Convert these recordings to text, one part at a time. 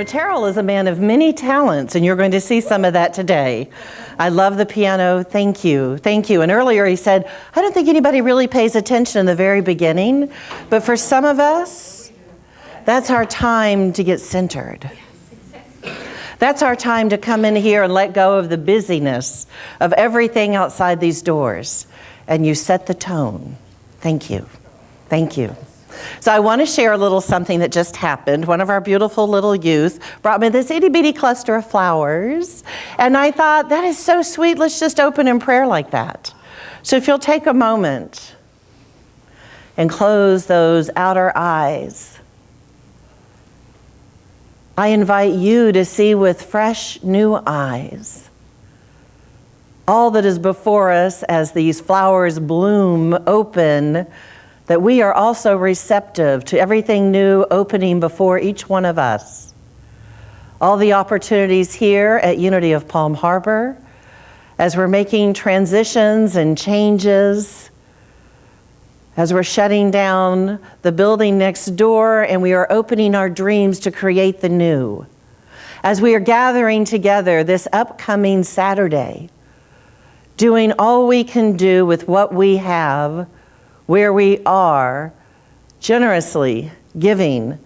Terrell is a man of many talents, and you're going to see some of that today. I love the piano. Thank you. Thank you. And earlier he said, I don't think anybody really pays attention in the very beginning, but for some of us, that's our time to get centered. That's our time to come in here and let go of the busyness of everything outside these doors. And you set the tone. Thank you. Thank you. So I want to share a little something that just happened. One of our beautiful little youth brought me this itty bitty cluster of flowers. And I thought, that is so sweet. Let's just open in prayer like that. So if you'll take a moment and close those outer eyes, I invite you to see with fresh new eyes all that is before us as these flowers bloom open, that we are also receptive to everything new opening before each one of us. All the opportunities here at Unity of Palm Harbor, as we're making transitions and changes, as we're shutting down the building next door and we are opening our dreams to create the new. As we are gathering together this upcoming Saturday, doing all we can do with what we have, where we are, generously giving.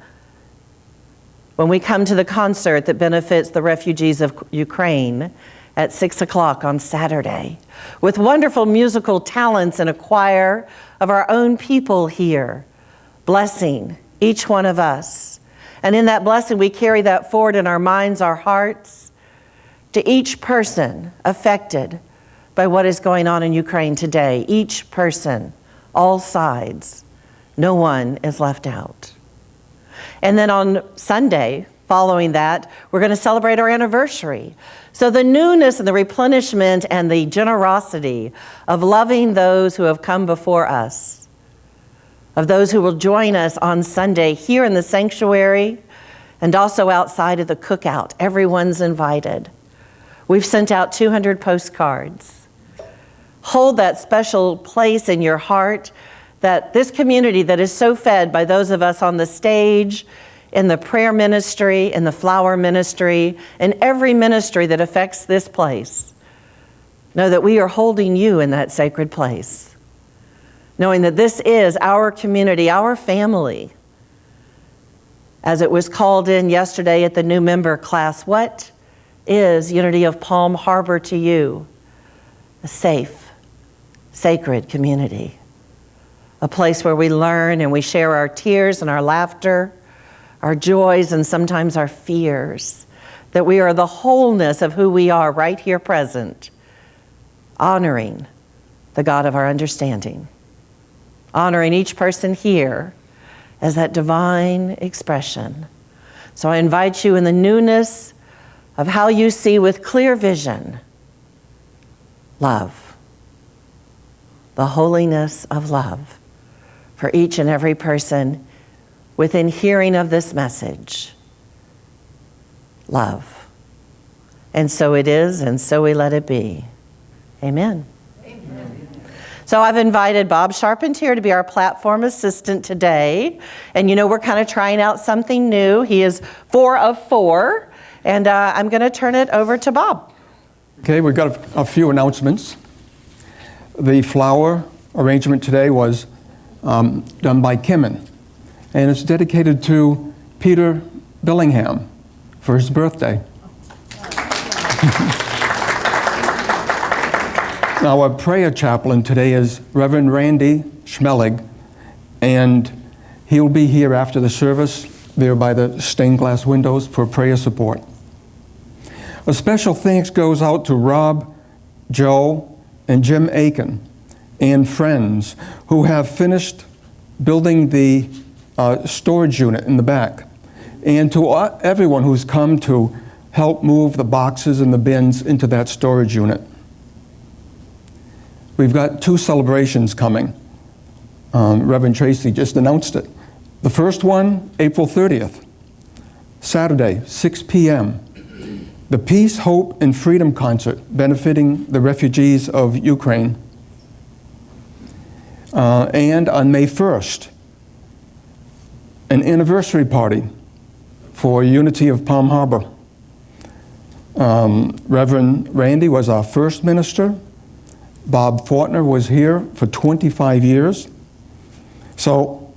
When we come to the concert that benefits the refugees of Ukraine at 6 o'clock on Saturday, with wonderful musical talents and a choir of our own people here, blessing each one of us. And in that blessing, we carry that forward in our minds, our hearts, to each person affected by what is going on in Ukraine today. Each person, all sides, no one is left out. And then on Sunday, following that, we're going to celebrate our anniversary. So the newness and the replenishment and the generosity of loving those who have come before us, of those who will join us on Sunday here in the sanctuary and also outside of the cookout. Everyone's invited. We've sent out 200 postcards. Hold that special place in your heart, that this community that is so fed by those of us on the stage, in the prayer ministry, in the flower ministry, in every ministry that affects this place, know that we are holding you in that sacred place, knowing that this is our community, our family. As it was called in yesterday at the new member class, what is Unity of Palm Harbor to you? A safe, sacred community, a place where we learn and we share our tears and our laughter, our joys and sometimes our fears, that we are the wholeness of who we are right here present, honoring the God of our understanding, honoring each person here as that divine expression. So I invite you in the newness of how you see with clear vision, love. The holiness of love for each and every person within hearing of this message. Love. And so it is, and so we let it be. Amen. Amen. So I've invited Bob Charpentier to be our platform assistant today. And you know, we're kind of trying out something new. He is 4 of 4. And I'm going to turn it over to Bob. Okay, we've got a few announcements. The flower arrangement today was done by Kimmin, and it's dedicated to Peter Billingham for his birthday. Now, our prayer chaplain today is Reverend Randy Schmelig, and he'll be here after the service there by the stained glass windows for prayer support. A special thanks goes out to Rob, Joe, and Jim Aiken and friends who have finished building the storage unit in the back, and to everyone who's come to help move the boxes and the bins into that storage unit. We've got 2 celebrations coming. Reverend Tracey just announced it. The first one, April 30th, Saturday, 6 p.m. The Peace, Hope, and Freedom Concert benefiting the refugees of Ukraine. And on May 1st, an anniversary party for Unity of Palm Harbor. Reverend Randy was our first minister. Bob Fortner was here for 25 years. So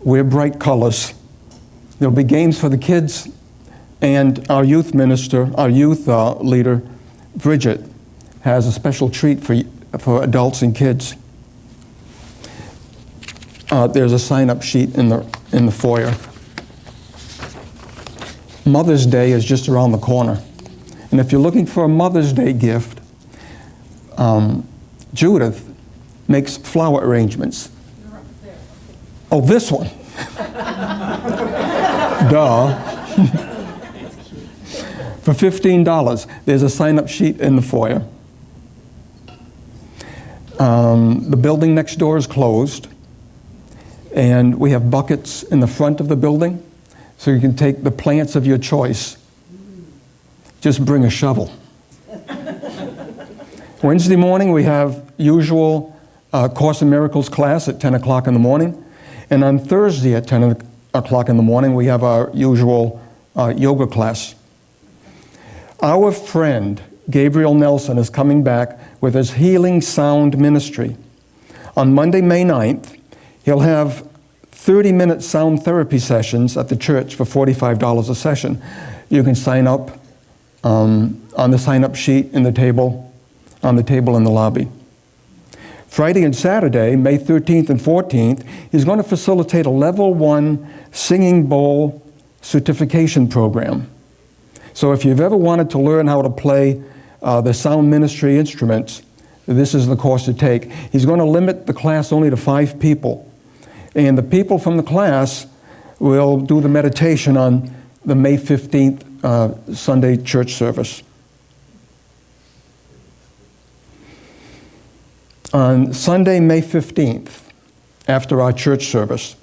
we're bright colors. There'll be games for the kids, and our youth minister, our youth leader, Bridget, has a special treat for adults and kids. There's a sign-up sheet in the foyer. Mother's Day is just around the corner. And if you're looking for a Mother's Day gift, Judith makes flower arrangements. Oh, this one. Duh. For $15, there's a sign-up sheet in the foyer. The building next door is closed, and we have buckets in the front of the building, so you can take the plants of your choice. Just bring a shovel. Wednesday morning, we have usual Course in Miracles class at 10 o'clock in the morning. And on Thursday at 10 o'clock in the morning, we have our usual yoga class. Our friend, Gabriel Nelson, is coming back with his Healing Sound Ministry. On Monday, May 9th, he'll have 30-minute sound therapy sessions at the church for $45 a session. You can sign up on the sign-up sheet on the table in the lobby. Friday and Saturday, May 13th and 14th, he's going to facilitate a Level 1 Singing Bowl certification program. So if you've ever wanted to learn how to play the sound ministry instruments, this is the course to take. He's going to limit the class only to 5 people. And the people from the class will do the meditation on the May 15th Sunday church service. On Sunday, May 15th, after our church service,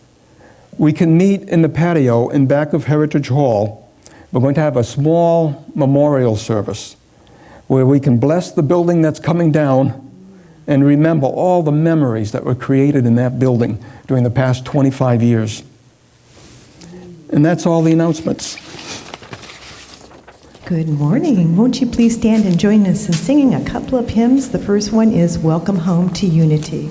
we can meet in the patio in back of Heritage Hall. We're going to have a small memorial service where we can bless the building that's coming down and remember all the memories that were created in that building during the past 25 years. And that's all the announcements. Good morning. Won't you please stand and join us in singing a couple of hymns? The first one is Welcome Home to Unity.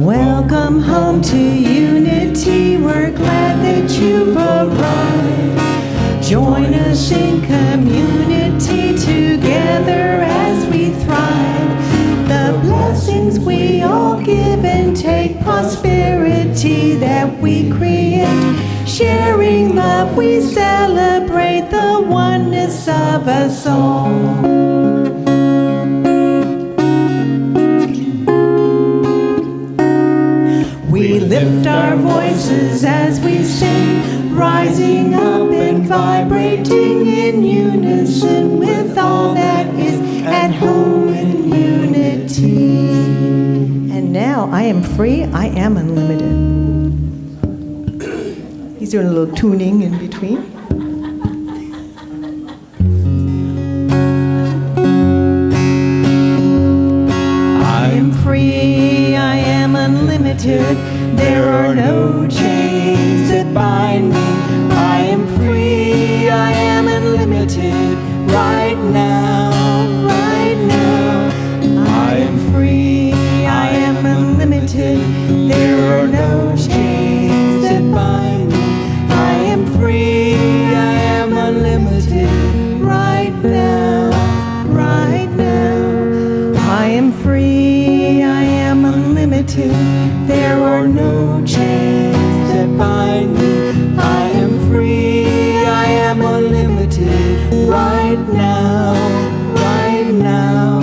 Welcome home to Unity. We're glad that you've arrived. Join us in community together as we thrive. The blessings we all give and take, prosperity that we create. Sharing love, we celebrate the oneness of us all. We lift our voices as we sing, rising up and vibrating in unison with all that is at home in unity. And now, I am free, I am unlimited. He's doing a little tuning in between. I am free, I am unlimited. There are no chains that bind me. I am free, I am unlimited. Right now, right now. I am free, I am unlimited. There are no chains that bind me. I am free, I am unlimited. Right now, right now. I am free, I am unlimited. There are no chains that bind me. I am free, I am unlimited. Right now, right now.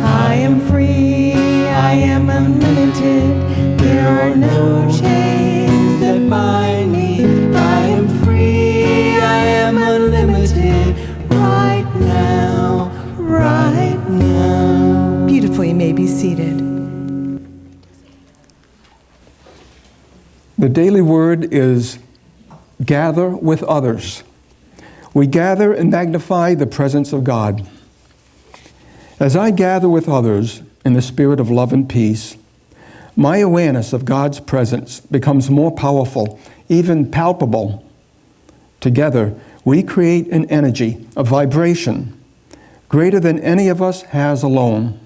I am free, I am unlimited. There are no chains that bind me. I am free, I am unlimited. Right now, right now. Beautiful, you may be seated. The daily word is gather with others. We gather and magnify the presence of God. As I gather with others in the spirit of love and peace, my awareness of God's presence becomes more powerful, even palpable. Together, we create an energy, a vibration, greater than any of us has alone.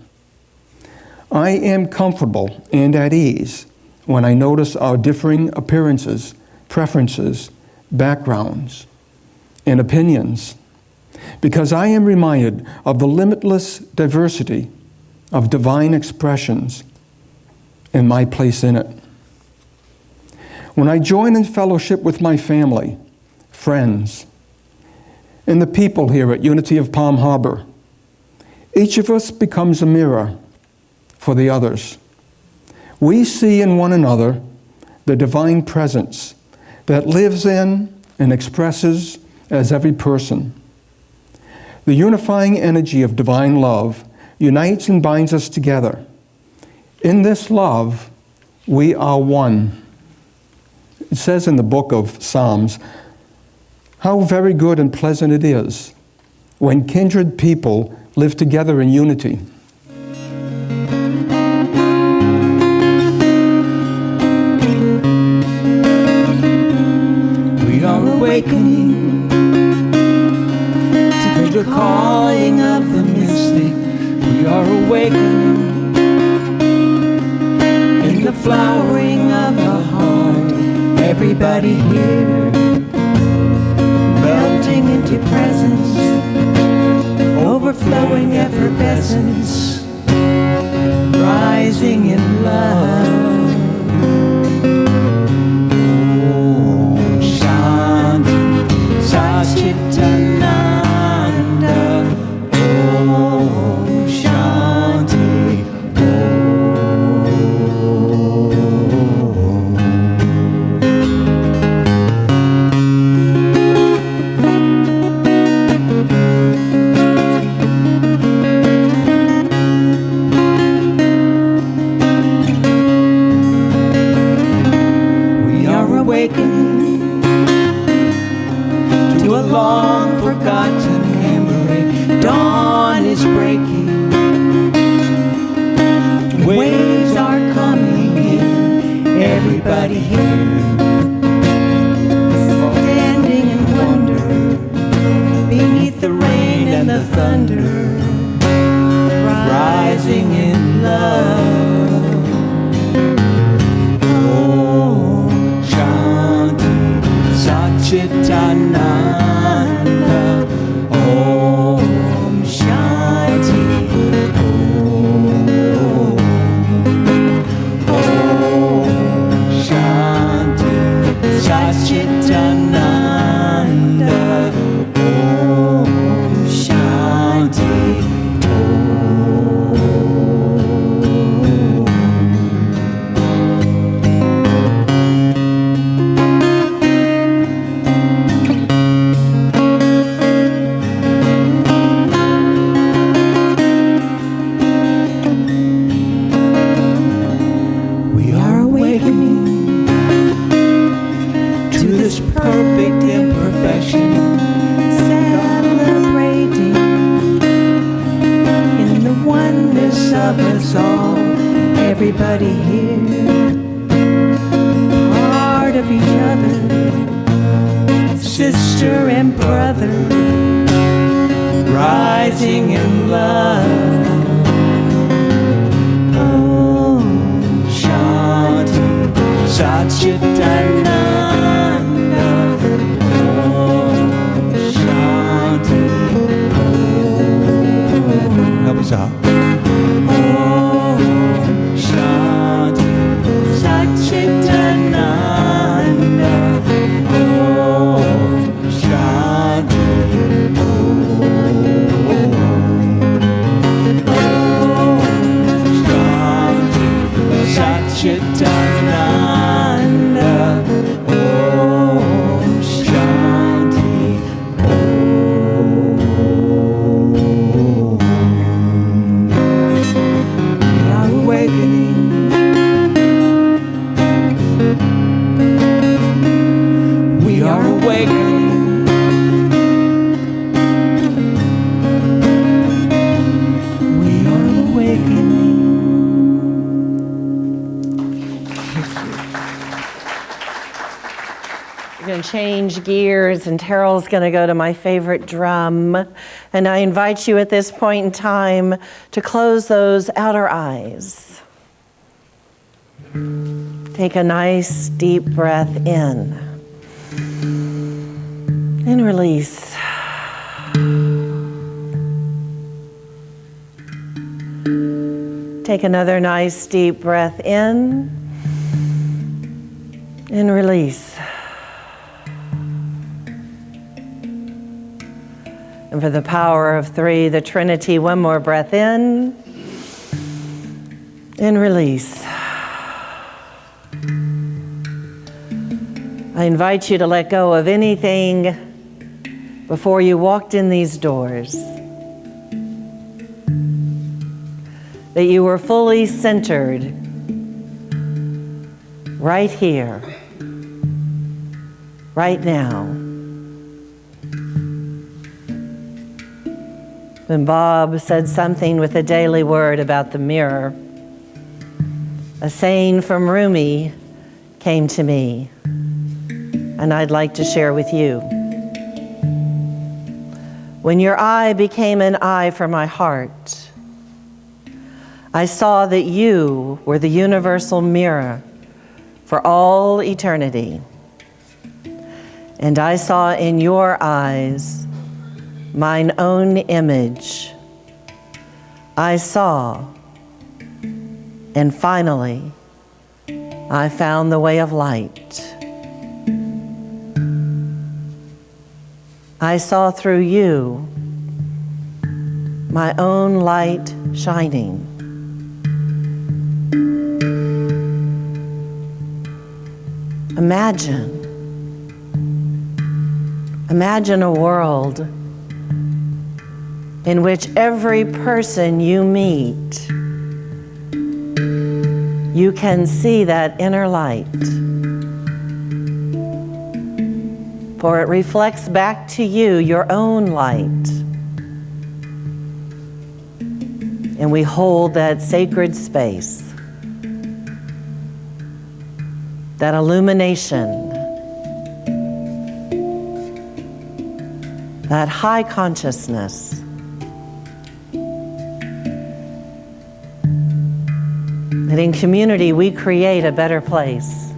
I am comfortable and at ease when I notice our differing appearances, preferences, backgrounds, and opinions, because I am reminded of the limitless diversity of divine expressions and my place in it. When I join in fellowship with my family, friends, and the people here at Unity of Palm Harbor, each of us becomes a mirror for the others. We see in one another the divine presence that lives in and expresses as every person. The unifying energy of divine love unites and binds us together. In this love, we are one. It says in the book of Psalms, how very good and pleasant it is when kindred people live together in unity. We are awakening to the calling of the mystic. We are awakening in the flowering of the heart. Everybody here melting into presence, overflowing effervescence, rising in love. Om Shanti Satchitananda. Om Shanti awakening to a long forgotten memory. Dawn is breaking, waves are coming in. Everybody here standing in wonder beneath the rain and the thunder, rising in love. Satchitananda. Om Shanti. Om Shanti. Satchitananda. Om Shanti. Everybody here, part of each other, sister and brother, rising in love. Om Shanti Satchitananda. Om Shanti. Help us out. Satchitananda. We're going to change gears, and Terrell's going to go to my favorite drum. And I invite you at this point in time to close those outer eyes. Take a nice deep breath in and release. Take another nice deep breath in and release. And for the power of 3, the Trinity, one more breath in and release. I invite you to let go of anything before you walked in these doors. That you were fully centered right here, right now. When Bob said something with a daily word about the mirror, a saying from Rumi came to me, and I'd like to share with you. When your eye became an eye for my heart, I saw that you were the universal mirror for all eternity. And I saw in your eyes mine own image. I saw, and finally, I found the way of light. I saw through you my own light shining. Imagine a world in which every person you meet, you can see that inner light. For it reflects back to you your own light. And we hold that sacred space, that illumination, that high consciousness. That in community we create a better place.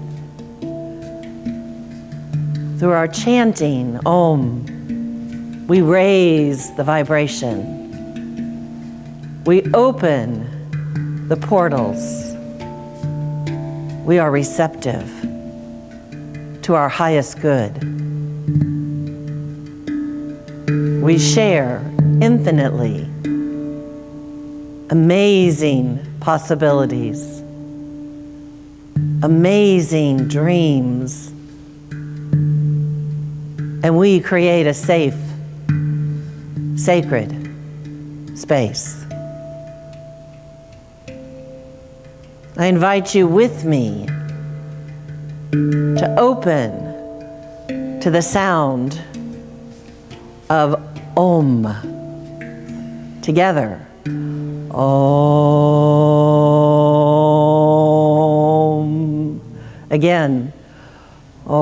Through our chanting, Om, we raise the vibration. We open the portals. We are receptive to our highest good. We share infinitely amazing possibilities, amazing dreams, and we create a safe, sacred space. I invite you with me to open to the sound of Om. Together. Om. Again. Om.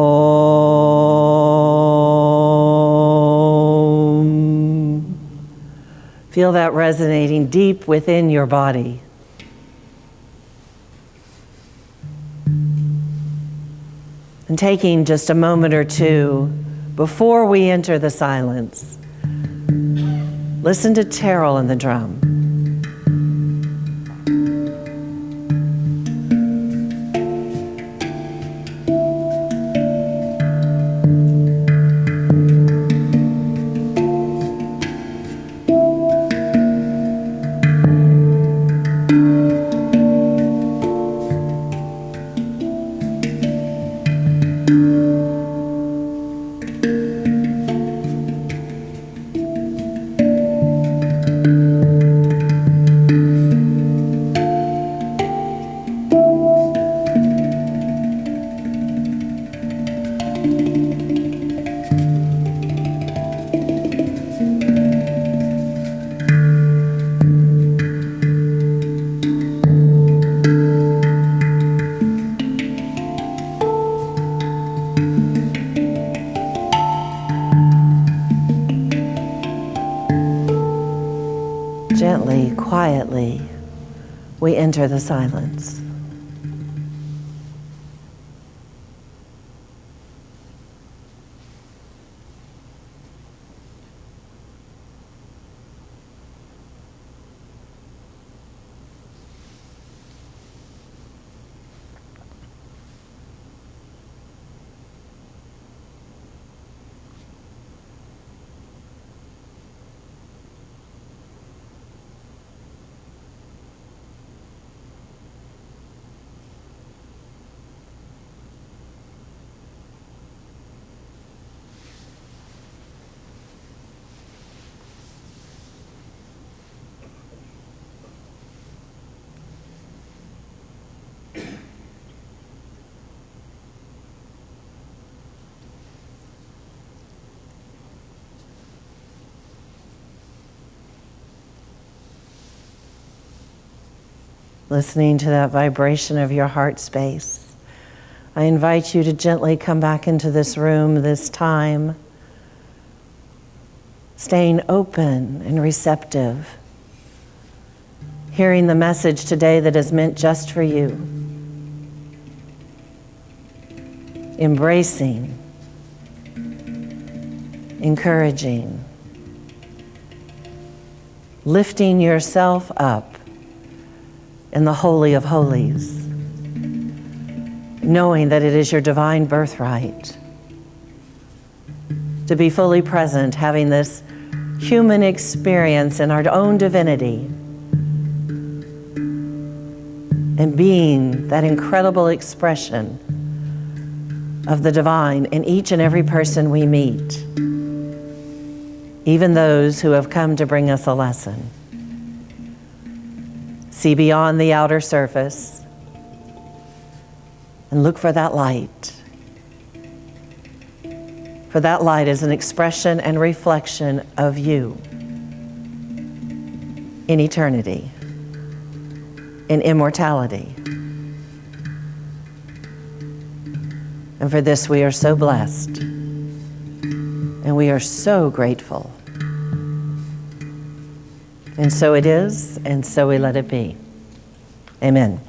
Feel that resonating deep within your body. And taking just a moment or two before we enter the silence, listen to Terrell and the drum. gently, quietly, we enter the silence. Listening to that vibration of your heart space, I invite you to gently come back into this room this time, staying open and receptive, hearing the message today that is meant just for you, embracing, encouraging, lifting yourself up in the Holy of Holies, knowing that it is your divine birthright to be fully present, having this human experience in our own divinity, and being that incredible expression of the divine in each and every person we meet, even those who have come to bring us a lesson. See beyond the outer surface and look for that light. For that light is an expression and reflection of you in eternity, in immortality. And for this we are so blessed and we are so grateful. And so it is, and so we let it be. Amen.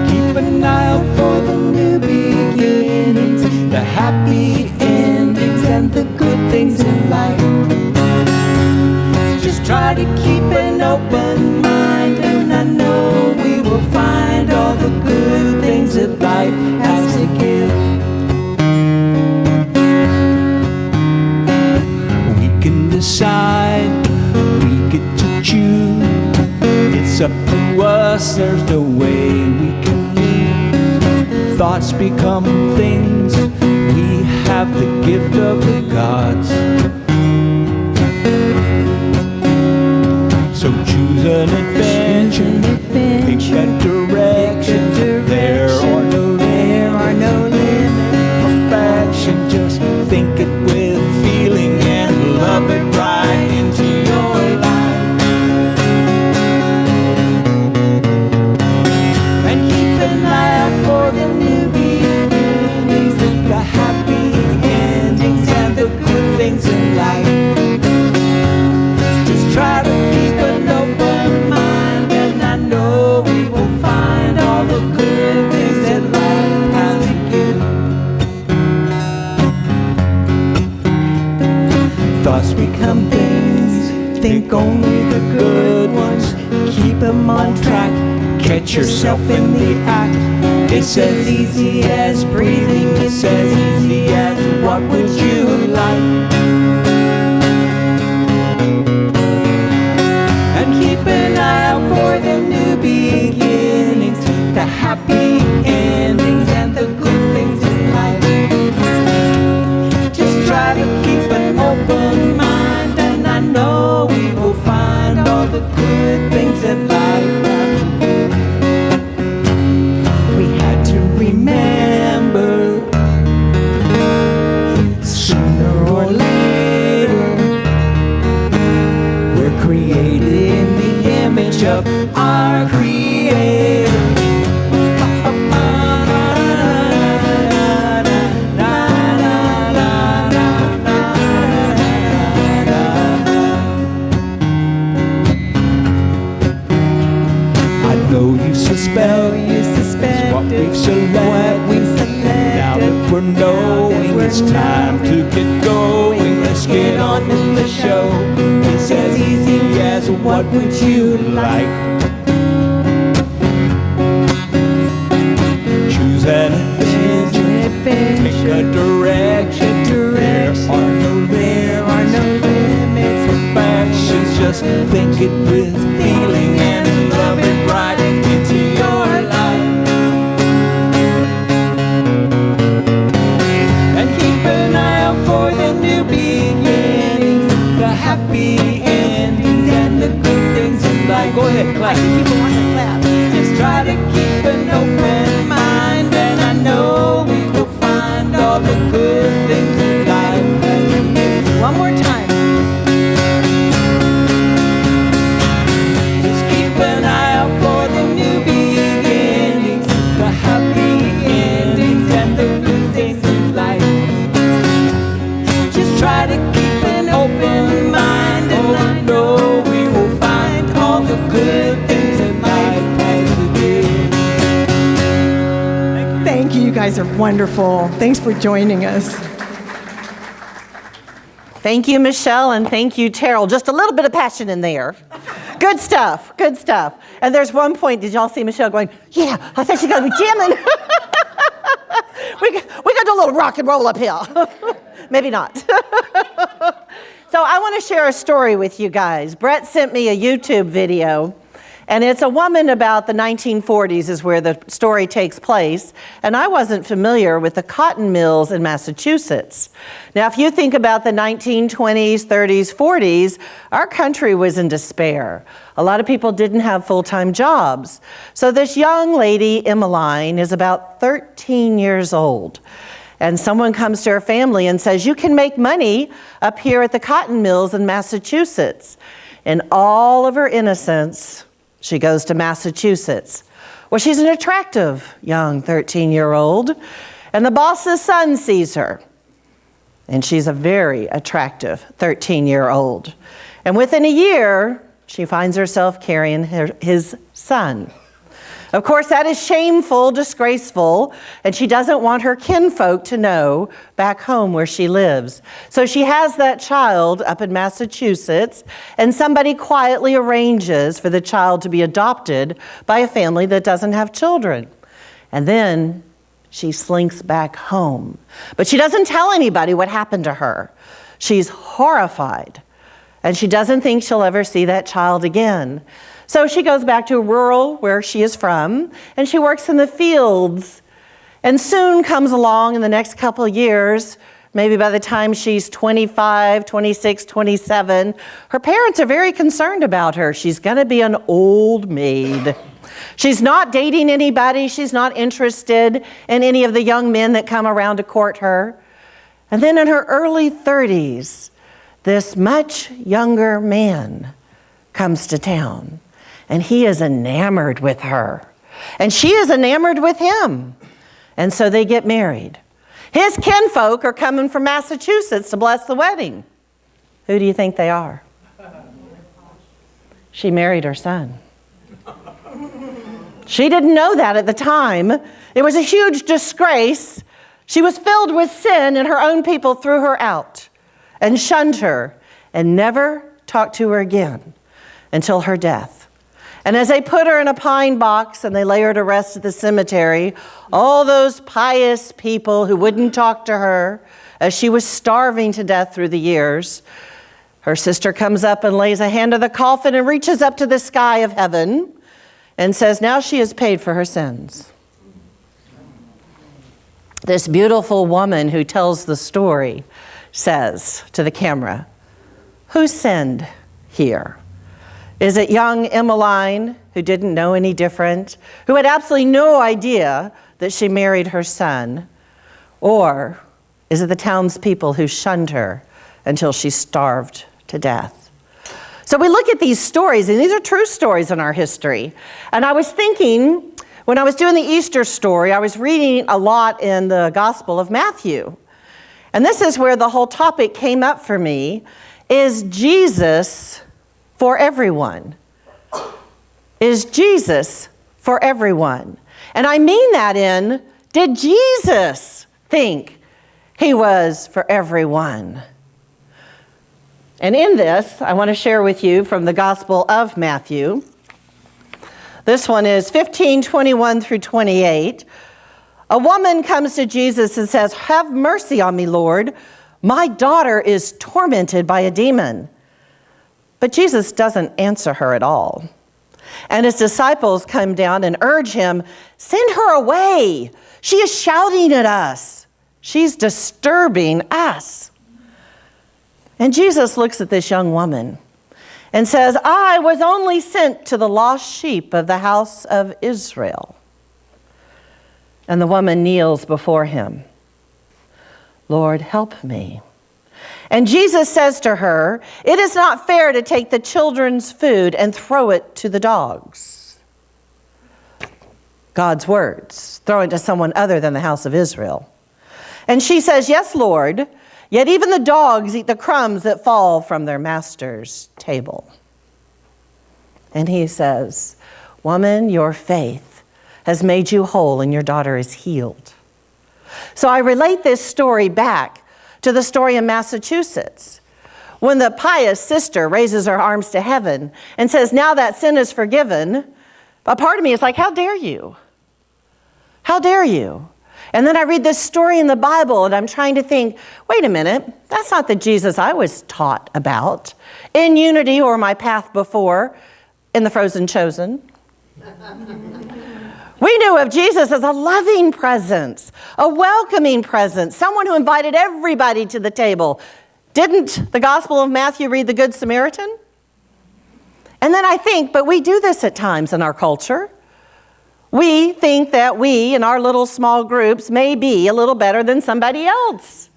Keep an eye out for the new beginnings, the happy endings, and the good things in life. Just try to keep an open mind, and I know we will find all the good things that life has to give. We can decide, we get to choose. It's up to us, there's no way we can lose. Thoughts become things, we have the gift of the gods. So choose an adventure, pick a direction. There are no limits. Perfection, just think it with feeling and love it right into your life. And keep an eye out for the new beginnings, the happy endings, and the good things in life. Just try to keep an open mind, and I know we will find all the good things that life has to give. Thoughts become things, think only the good ones, keep them on track, catch yourself in the act. It's as easy as breathing, it's as easy as what would you like. And keep an eye out for the new beginnings, the happy endings, and the good things in life. Just try to keep an open mind, and I know we will find all the good things that life has to give. We had to remember, sooner or later, we're created in the image of our Creator. for knowing it's time to get going. Let's get on with the show. It's as easy as what would you like? Choose an adventure, pick a direction. There are no limits or factions. Just think it with feeling and love it right into your life. And keep an eye out for the new beginnings, the happy endings, and the good things in life. Go ahead, clap. People want to clap. Just try to keep an open mind, and I know we will find all the good things in life. One more time. Just keep an eye out for the new beginnings, the happy endings, and the good things in life. Just try to keep an open mind, and I know we will find all the good things in life as we do. Thank you. You guys are wonderful. Thanks for joining us. Thank you, Michelle, and thank you, Terrell. Just a little bit of passion in there. Good stuff, good stuff. And there's one point, did y'all see Michelle going, yeah, I thought she's going to be jamming. we got to do a little rock and roll up here. Maybe not. So I want to share a story with you guys. Brett sent me a YouTube video, and it's a woman about the 1940s is where the story takes place. And I wasn't familiar with the cotton mills in Massachusetts. Now, if you think about the 1920s, 30s, 40s, our country was in despair. A lot of people didn't have full-time jobs. So this young lady, Emmeline, is about 13 years old. And someone comes to her family and says, you can make money up here at the cotton mills in Massachusetts. In all of her innocence, she goes to Massachusetts. Well, she's an attractive young 13-year-old, and the boss's son sees her. And she's a very attractive 13-year-old. And within a year, she finds herself carrying his son. Of course, that is shameful, disgraceful, and she doesn't want her kinfolk to know back home where she lives. So she has that child up in Massachusetts, and somebody quietly arranges for the child to be adopted by a family that doesn't have children. And then she slinks back home. But she doesn't tell anybody what happened to her. She's horrified, and she doesn't think she'll ever see that child again. So she goes back to rural where she is from, and she works in the fields, and soon comes along in the next couple of years, maybe by the time she's 25, 26, 27, her parents are very concerned about her. She's going to be an old maid. She's not dating anybody. She's not interested in any of the young men that come around to court her. And then in her early 30s, this much younger man comes to town. And he is enamored with her. And she is enamored with him. And so they get married. His kinfolk are coming from Massachusetts to bless the wedding. Who do you think they are? She married her son. She didn't know that at the time. It was a huge disgrace. She was filled with sin, and her own people threw her out and shunned her and never talked to her again until her death. And as they put her in a pine box and they lay her to rest at the cemetery, all those pious people who wouldn't talk to her as she was starving to death through the years, her sister comes up and lays a hand on the coffin and reaches up to the sky of heaven and says, now she has paid for her sins. This beautiful woman who tells the story says to the camera, who sinned here? Is it young Emmeline, who didn't know any different, who had absolutely no idea that she married her son? Or is it the townspeople who shunned her until she starved to death? So we look at these stories, and these are true stories in our history. And I was thinking, when I was doing the Easter story, I was reading a lot in the Gospel of Matthew. And this is where the whole topic came up for me. Is Jesus for everyone? Is Jesus for everyone? And I mean that in, did Jesus think he was for everyone. And in this, I want to share with you from the Gospel of Matthew. This one is 15:21 through 28. A woman comes to Jesus and says, "Have mercy on me, Lord. My daughter is tormented by a demon." But Jesus doesn't answer her at all. And his disciples come down and urge him, "Send her away. She is shouting at us. She's disturbing us." And Jesus looks at this young woman and says, "I was only sent to the lost sheep of the house of Israel." And the woman kneels before him. "Lord, help me." And Jesus says to her, "It is not fair to take the children's food and throw it to the dogs." God's words, throw it to someone other than the house of Israel. And she says, "Yes, Lord, yet even the dogs eat the crumbs that fall from their master's table." And he says, "Woman, your faith has made you whole and your daughter is healed." So I relate this story back to the story in Massachusetts, when the pious sister raises her arms to heaven and says, "Now that sin is forgiven," a part of me is like, how dare you? How dare you? And then I read this story in the Bible and I'm trying to think, wait a minute, that's not the Jesus I was taught about in Unity or my path before in the Frozen Chosen. We knew of Jesus as a loving presence, a welcoming presence, someone who invited everybody to the table. Didn't the Gospel of Matthew read the Good Samaritan? And then I think, but we do this at times in our culture. We think that we, in our little small groups, may be a little better than somebody else.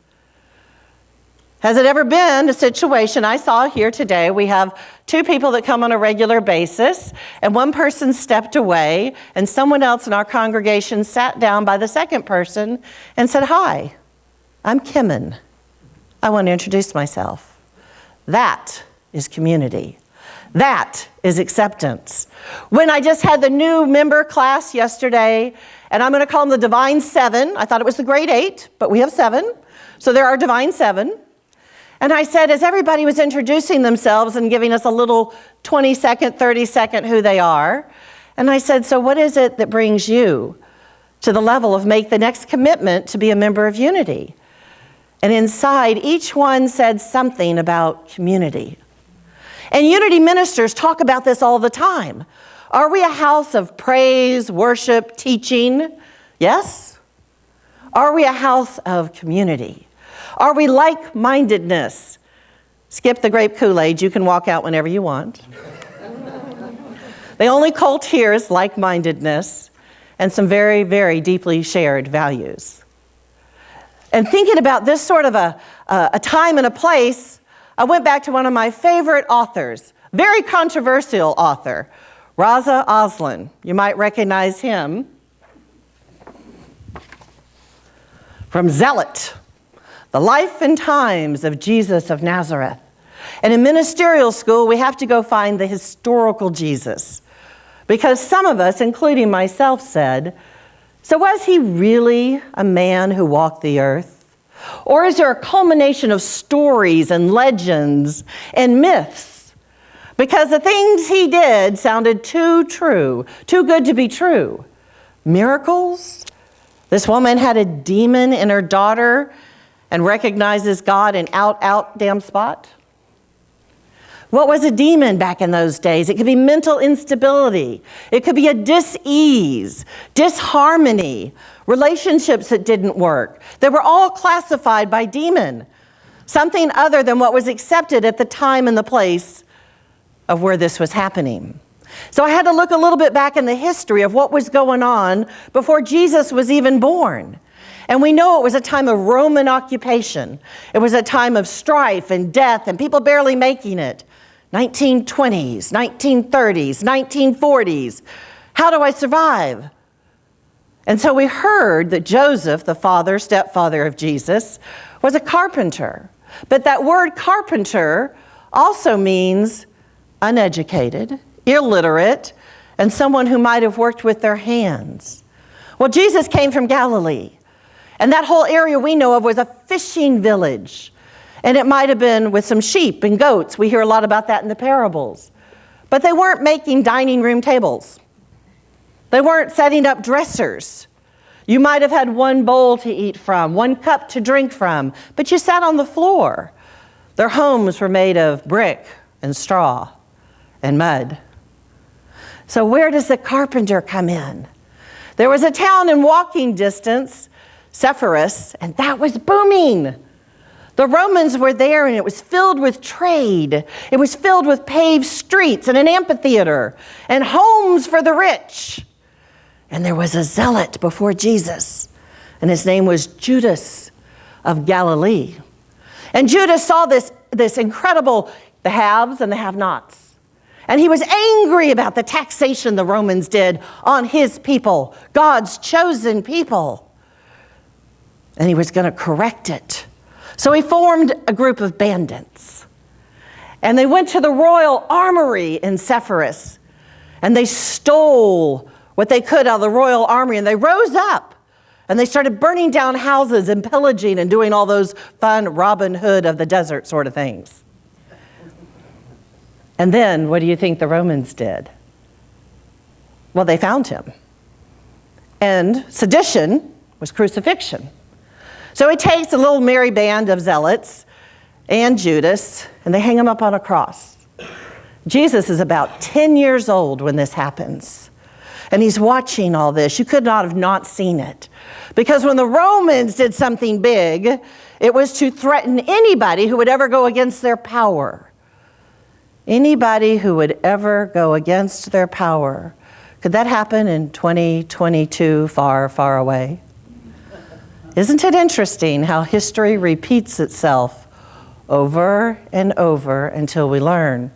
Has it ever been a situation, I saw here today, we have two people that come on a regular basis, and one person stepped away, and someone else in our congregation sat down by the second person and said, "Hi, I'm Kimmin. I want to introduce myself." That is community. That is acceptance. When I just had the new member class yesterday, and I'm going to call them the Divine Seven. I thought it was the Grade 8, but we have 7. So there are Divine 7. And I said, as everybody was introducing themselves and giving us a little 20-second, 30-second who they are, and I said, so what is it that brings you to the level of make the next commitment to be a member of Unity? And inside, each one said something about community. And Unity ministers talk about this all the time. Are we a house of praise, worship, teaching? Yes. Are we a house of community? Are we like-mindedness? Skip the grape Kool-Aid. You can walk out whenever you want. The only cult here is like-mindedness and some very, very deeply shared values. And thinking about this sort of a time and a place, I went back to one of my favorite authors, very controversial author, Raza Aslan. You might recognize him from Zealot, The Life and Times of Jesus of Nazareth. And in ministerial school, we have to go find the historical Jesus. Because some of us, including myself, said, so was he really a man who walked the earth? Or is there a culmination of stories and legends and myths? Because the things he did sounded too true, too good to be true. Miracles? This woman had a demon in her daughter and recognizes God in out, damn spot. What was a demon back in those days? It could be mental instability. It could be a dis-ease, disharmony, relationships that didn't work. They were all classified by demon, something other than what was accepted at the time and the place of where this was happening. So I had to look a little bit back in the history of what was going on before Jesus was even born. And we know it was a time of Roman occupation. It was a time of strife and death and people barely making it. 1920s, 1930s, 1940s. How do I survive? And so we heard that Joseph, the father, stepfather of Jesus, was a carpenter. But that word carpenter also means uneducated, illiterate, and someone who might have worked with their hands. Well, Jesus came from Galilee. And that whole area we know of was a fishing village. And it might have been with some sheep and goats. We hear a lot about that in the parables. But they weren't making dining room tables. They weren't setting up dressers. You might have had one bowl to eat from, one cup to drink from, but you sat on the floor. Their homes were made of brick and straw and mud. So where does the carpenter come in? There was a town in walking distance, Sepphoris, and that was booming. The Romans were there, and it was filled with trade. It was filled with paved streets and an amphitheater and homes for the rich. And there was a zealot before Jesus, and his name was Judas of Galilee. And Judas saw this incredible, the haves and the have-nots. And he was angry about the taxation the Romans did on his people, God's chosen people. And he was going to correct it. So he formed a group of bandits. And they went to the royal armory in Sepphoris, and they stole what they could out of the royal armory, and they rose up and they started burning down houses and pillaging and doing all those fun Robin Hood of the desert sort of things. And then what do you think the Romans did? Well, they found him. And sedition was crucifixion. So he takes a little merry band of zealots and Judas, and they hang him up on a cross. Jesus is about 10 years old when this happens. And he's watching all this. You could not have not seen it. Because when the Romans did something big, it was to threaten anybody who would ever go against their power. Anybody who would ever go against their power. Could that happen in 2022, far, far away? Isn't it interesting how history repeats itself over and over until we learn?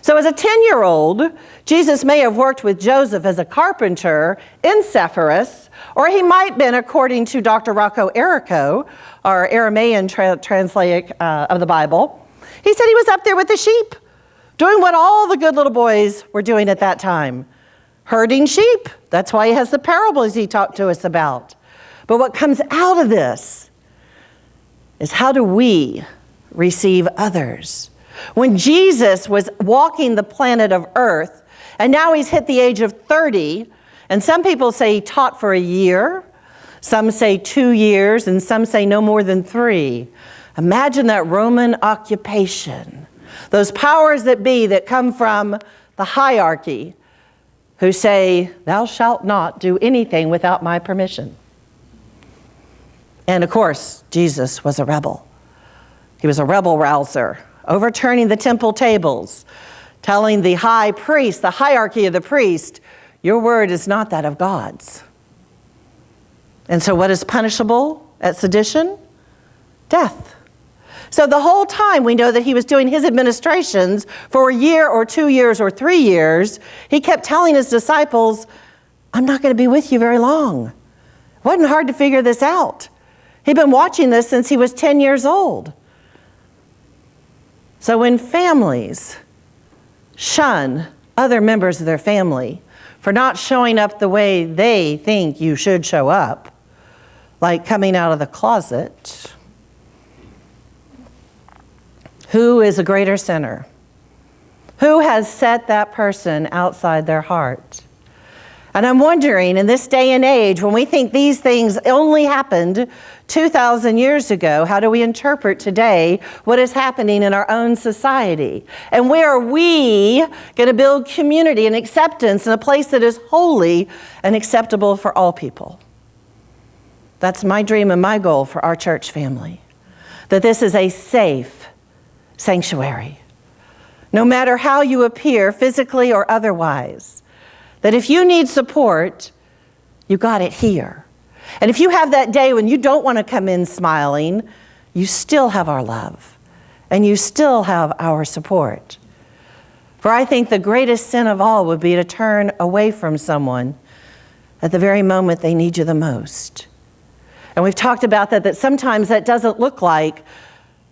So as a 10-year-old, Jesus may have worked with Joseph as a carpenter in Sepphoris, or he might have been, according to Dr. Rocco Errico, our Aramaean translate of the Bible, he said he was up there with the sheep, doing what all the good little boys were doing at that time, herding sheep. That's why he has the parables he talked to us about. But what comes out of this is, how do we receive others? When Jesus was walking the planet of Earth, and now he's hit the age of 30, and some people say he taught for a year, some say 2 years, and some say no more than 3. Imagine that Roman occupation. Those powers that be that come from the hierarchy, who say, thou shalt not do anything without my permission. And of course, Jesus was a rebel. He was a rebel rouser, overturning the temple tables, telling the high priest, the hierarchy of the priest, your word is not that of God's. And so what is punishable at sedition? Death. So the whole time we know that he was doing his administrations for a year or 2 years or 3 years, he kept telling his disciples, I'm not going to be with you very long. It wasn't hard to figure this out. He'd been watching this since he was 10 years old. So when families shun other members of their family for not showing up the way they think you should show up, like coming out of the closet, who is a greater sinner? Who has set that person outside their heart? And I'm wondering, in this day and age, when we think these things only happened 2,000 years ago, how do we interpret today what is happening in our own society? And where are we going to build community and acceptance in a place that is holy and acceptable for all people? That's my dream and my goal for our church family, that this is a safe sanctuary. No matter how you appear, physically or otherwise, that if you need support, you got it here. And if you have that day when you don't want to come in smiling, you still have our love and you still have our support. For I think the greatest sin of all would be to turn away from someone at the very moment they need you the most. And we've talked about that sometimes that doesn't look like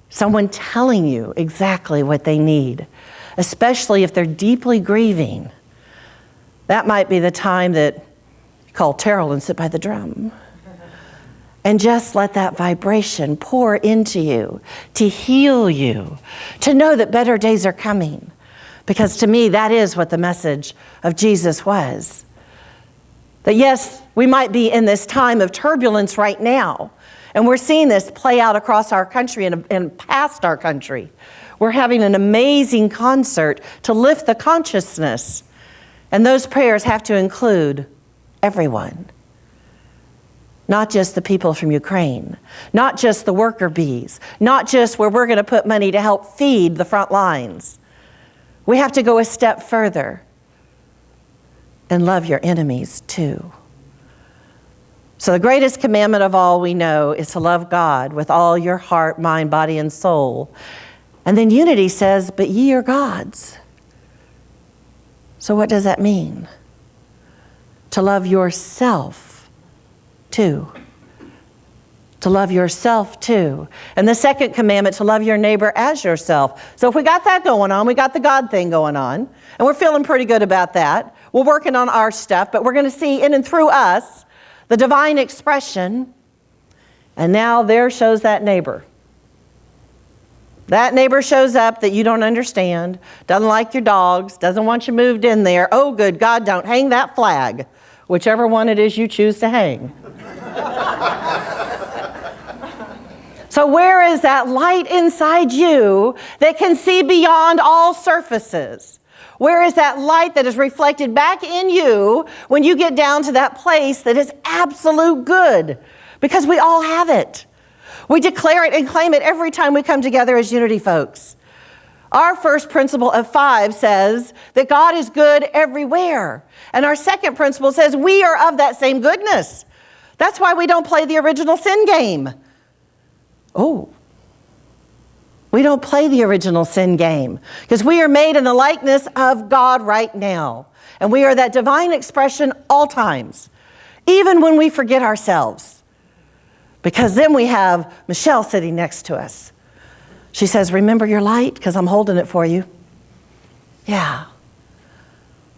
someone telling you exactly what they need, especially if they're deeply grieving. That might be the time that you call Terrell and sit by the drum. And just let that vibration pour into you to heal you, to know that better days are coming. Because to me, that is what the message of Jesus was. That yes, we might be in this time of turbulence right now, and we're seeing this play out across our country and past our country. We're having an amazing concert to lift the consciousness, and those prayers have to include everyone. Not just the people from Ukraine, not just the worker bees, not just where we're going to put money to help feed the front lines. We have to go a step further and love your enemies too. So the greatest commandment of all we know is to love God with all your heart, mind, body, and soul. And then unity says, but ye are gods. So what does that mean? To love yourself too. To love yourself too. And the second commandment, to love your neighbor as yourself. So if we got that going on, we got the God thing going on, and we're feeling pretty good about that. We're working on our stuff, but we're going to see in and through us the divine expression. And now there shows that neighbor. That neighbor shows up that you don't understand, doesn't like your dogs, doesn't want you moved in there. Oh, good God, don't hang that flag, whichever one it is you choose to hang. So where is that light inside you that can see beyond all surfaces? Where is that light that is reflected back in you when you get down to that place that is absolute good? Because we all have it. We declare it and claim it every time we come together as unity folks. Our first principle of 5 says that God is good everywhere. And our second principle says we are of that same goodness. That's why we don't play the original sin game. Oh, we don't play the original sin game because we are made in the likeness of God right now. And we are that divine expression all times, even when we forget ourselves. Because then we have Michelle sitting next to us. She says, remember your light because I'm holding it for you. Yeah.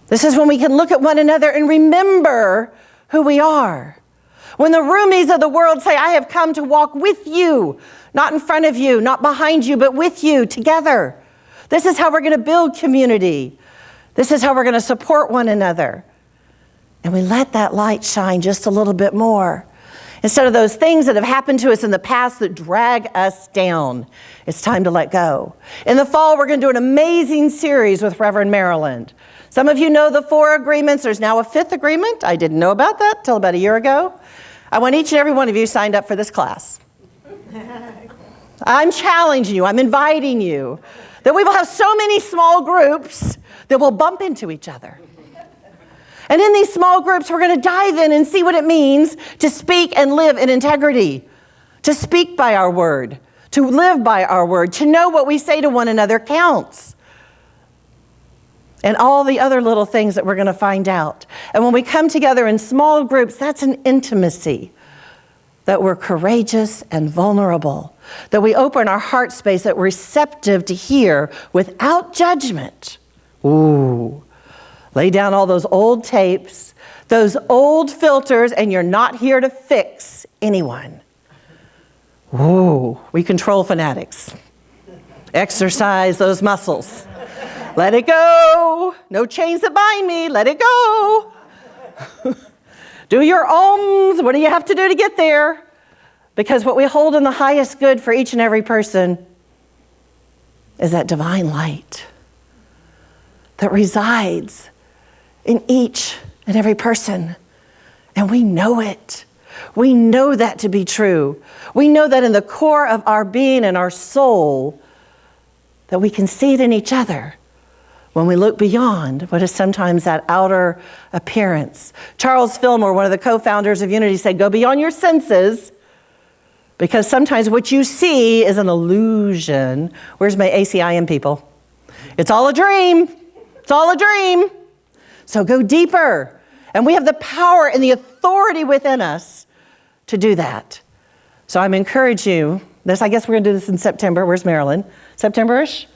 This is when we can look at one another and remember who we are. When the roomies of the world say, I have come to walk with you, not in front of you, not behind you, but with you together. This is how we're going to build community. This is how we're going to support one another. And we let that light shine just a little bit more. Instead of those things that have happened to us in the past that drag us down, it's time to let go. In the fall, we're going to do an amazing series with Reverend Maryland. Some of you know the 4 agreements. There's now a 5th agreement. I didn't know about that till about a year ago. I want each and every one of you signed up for this class. I'm challenging you. I'm inviting you that we will have so many small groups that will bump into each other. And in these small groups, we're going to dive in and see what it means to speak and live in integrity, to speak by our word, to live by our word, to know what we say to one another counts. And all the other little things that we're going to find out. And when we come together in small groups, that's an intimacy. That we're courageous and vulnerable. That we open our heart space, that we're receptive to hear without judgment. Ooh. Lay down all those old tapes, those old filters, and you're not here to fix anyone. Ooh. We control fanatics. Exercise those muscles. Let it go. No chains that bind me. Let it go. Do your ohms. What do you have to do to get there? Because what we hold in the highest good for each and every person is that divine light that resides in each and every person. And we know it. We know that to be true. We know that in the core of our being and our soul, that we can see it in each other. When we look beyond what is sometimes that outer appearance. Charles Fillmore, one of the co-founders of Unity, said, go beyond your senses, because sometimes what you see is an illusion. Where's my ACIM people? It's all a dream. It's all a dream. So go deeper. And we have the power and the authority within us to do that. So I'm encouraging you. I guess we're going to do this in September. Where's Marilyn? September-ish?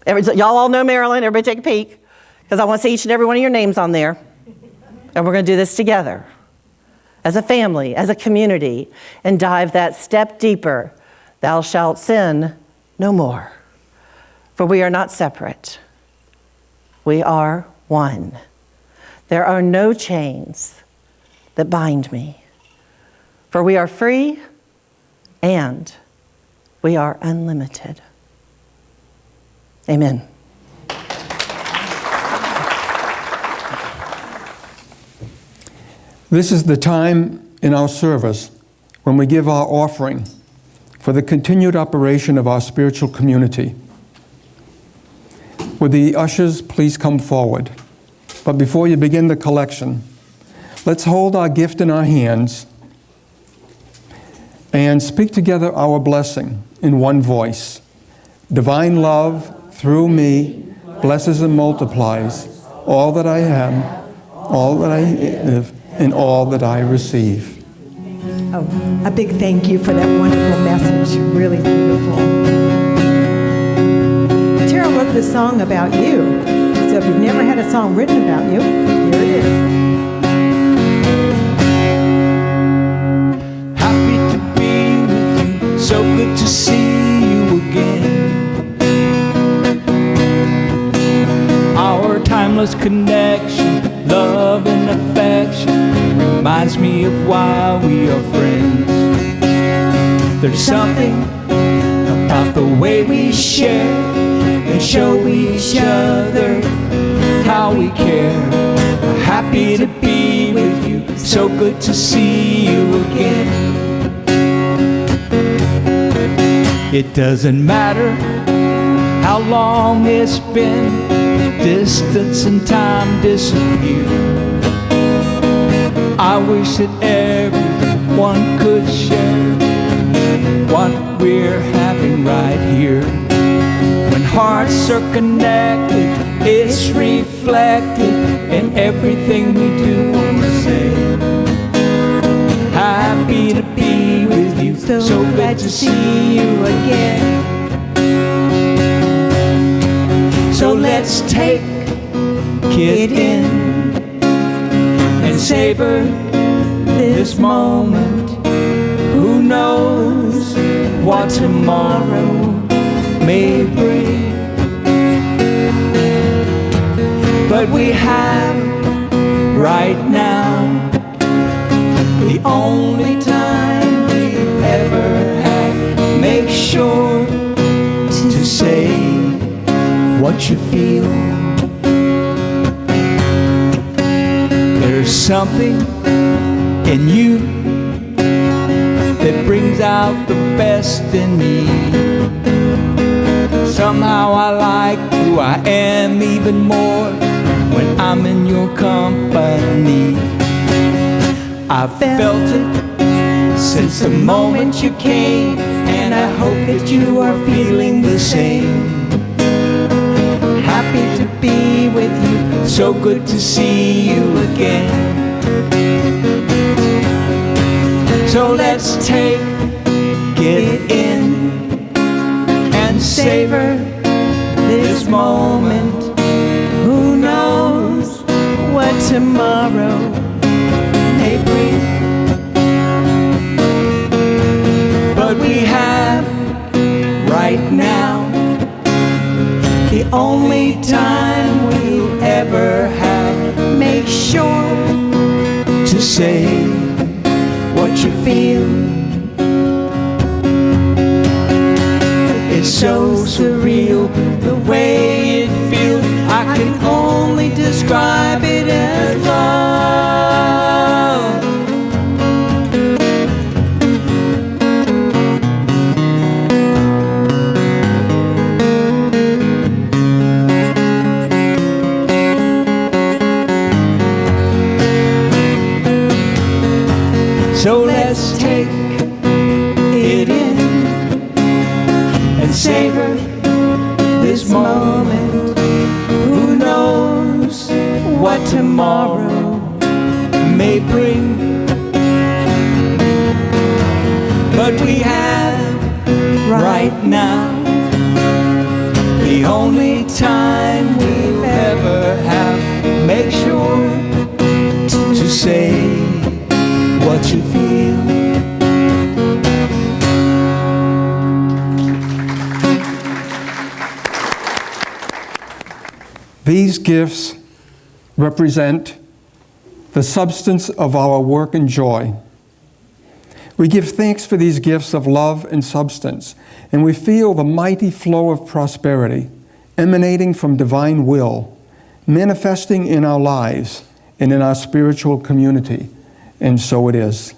Y'all all know Marilyn. Everybody take a peek, because I want to see each and every one of your names on there. And we're going to do this together. as a family, as a community, and dive that step deeper. Thou shalt sin no more. For we are not separate. We are one. There are no chains that bind me. For we are free and we are unlimited. Amen. This is the time in our service when we give our offering for the continued operation of our spiritual community. Would the ushers please come forward? But before you begin the collection, let's hold our gift in our hands and speak together our blessing in one voice. Divine love through me blesses and multiplies all that I am, all that I live, and all that I receive. Oh, a big thank you for that wonderful message. Really beautiful. Tara wrote this song about you. So if you've never had a song written about you, here it is. Happy to be with you, so good to see you again. Our timeless connection, love and affection, reminds me of why we are friends. There's something about the way we share and show each other how we care. Happy to be with you, so good to see you again. It doesn't matter how long it's been, distance and time disappear. I wish that everyone could share what we're having right here. When hearts are connected, it's reflected in everything we do or say. Happy to be with you, so glad to see you again. So let's take it in and savor this moment. Who knows what tomorrow may bring? But we have right now the only time we've ever had. Make sure to say what you feel. There's something in you that brings out the best in me. Somehow I like who I am even more when I'm in your company. I've felt it since the moment you came, and I hope that you are feeling the same. Happy to be with you, so good to see you again. So let's take it in and savor this moment. Who knows what tomorrow may bring? But we have right now the only time we'll ever have. Make sure to say what you feel. It's so surreal the way it feels. I can only describe it as love. So let's take it in and savor this moment. Who knows what tomorrow may bring? But we have right now the only time we'll ever have. Make sure to say what gifts represent the substance of our work and joy. We give thanks for these gifts of love and substance, and we feel the mighty flow of prosperity emanating from divine will, manifesting in our lives and in our spiritual community. And so it is.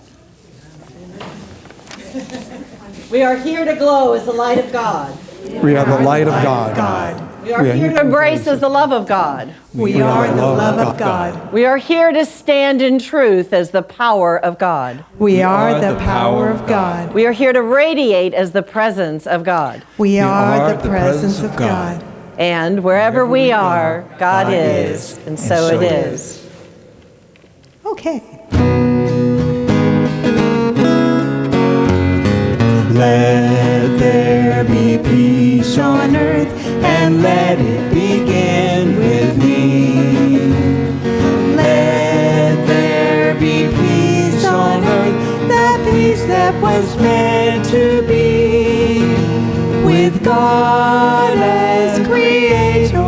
We are here to glow as the light of God. We are the light of God. We are here to embrace as the love of God. We are the love of God. We are here to stand in truth as the power of God. We are the power of God. We are here to radiate as the presence of God. We are the presence of God. And wherever we are, God is, and so it is. Okay. Let there be peace on earth, and let it begin with me. Let there be peace on earth, the peace that was meant to be. With God as creator,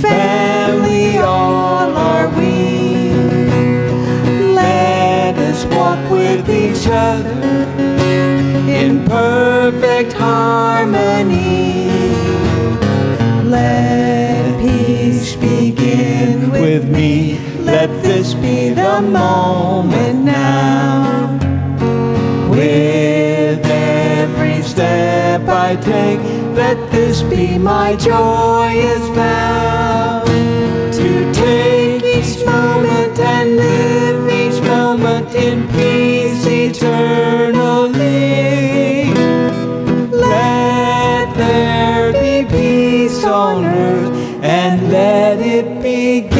family all are we. Let us walk with each other in perfect harmony. Let peace begin with me. Let this be the moment now. With every step I take, let this be my joyous vow. To take each moment and live each moment in peace eternally. Let there be peace on earth, and let it begin